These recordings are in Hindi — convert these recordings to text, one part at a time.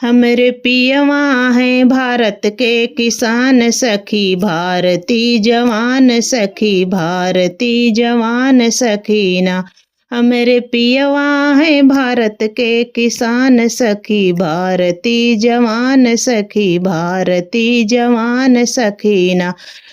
हमरे पियवा है भारत के किसान सखी, भारती जवान सखी, भारती जवान सखीना। हमरे पियवा है भारत के किसान सखी, भारती जवान सखी, भारती जवान सखीना।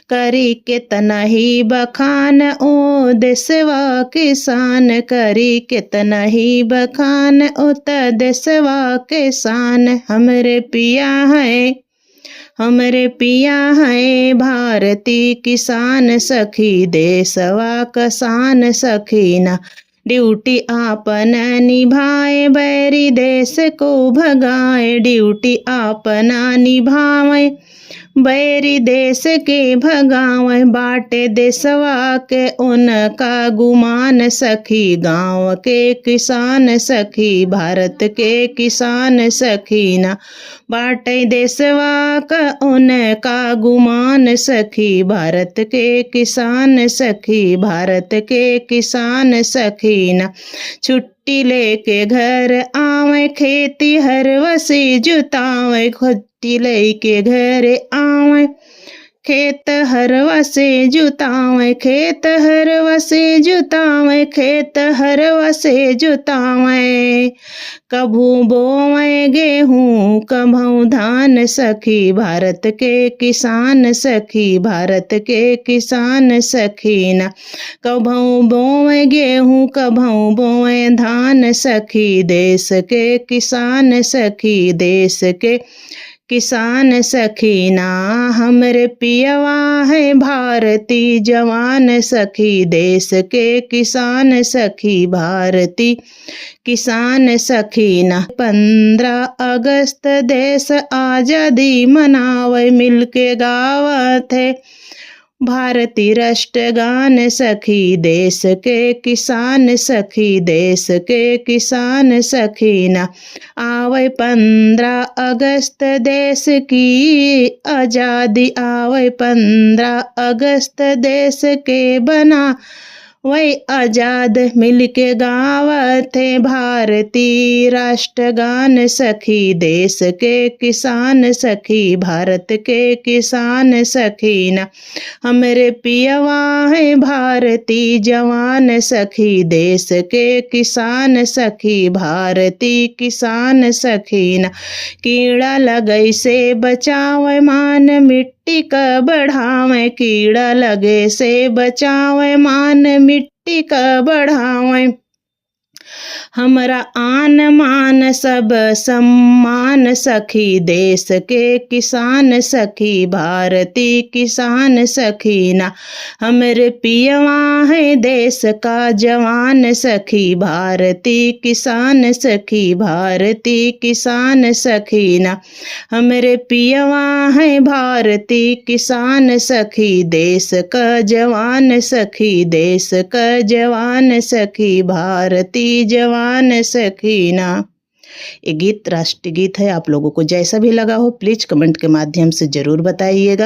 करी कितना ही बखान ओ देशवा किसान, करी कितना ही बखान ओ देशवा किसान। हमरे पिया है, हमरे पिया है भारती किसान सखी, देशवा किसान सखीना। ड्यूटी आपन निभाए बैरी देश को भगाए, ड्यूटी आपना निभाए बैरी देश के भगावे। बाटे देशवा के उनका गुमान सखी, गाँव के किसान सखी, भारत के किसान सखीना। बाटे देशवा का उनका गुमान सखी, भारत के किसान सखी, भारत के किसान सखीना। छुट्टी लेके घर आवे, खेती हरवसी जुतावे, छुट्टी लेके घर आवे, खेत हरवा से जुतावे, खेत हरवा से जुतावे, खेत हरवा से जुतावे। कभू बोवे गेहूँ कभू धान सखी, भारत के किसान सखी, भारत के किसान सखीना। कभू बोवे गेहूँ कभू बोवे धान सखी, देश के किसान सखी, देश के किसान सखीना। हमरे पियवा है भारती जवान सखी, देश के किसान सखी, भारती किसान सखीना। 15 अगस्त देश आजादी मनावे, मिलके गावत है भारती राष्ट्रगान सखी, देश के किसान सखी, देश के किसान सखीना। आवे 15 अगस्त देश की आजादी, आवे 15 अगस्त देश के बना वही आजाद, मिलके गावत है भारती राष्ट्रगान सखी, देश के किसान सखी, भारत के किसान सखीना। हमरे पियवा है भारती जवान सखी, देश के किसान सखी, भारती किसान सखीना। कीड़ा लगई से बचावे मान मिट्टी का बढ़ावे, कीड़ा लगे से बचावे मान मिट्टी का बढ़ावे। हमरा आन मान सब सम्मान सखी, देश के किसान सखी, भारती किसान सखीना। हमरे पियवा है देश का जवान सखी, भारती किसान सखी, भारती किसान सखीना। हमरे पियवा है भारती किसान सखी, देश का जवान सखी, देश का जवान सखी, भारती जवान सखीना। ये गीत राष्ट्रीय गीत है। आप लोगों को जैसा भी लगा हो प्लीज कमेंट के माध्यम से जरूर बताइएगा।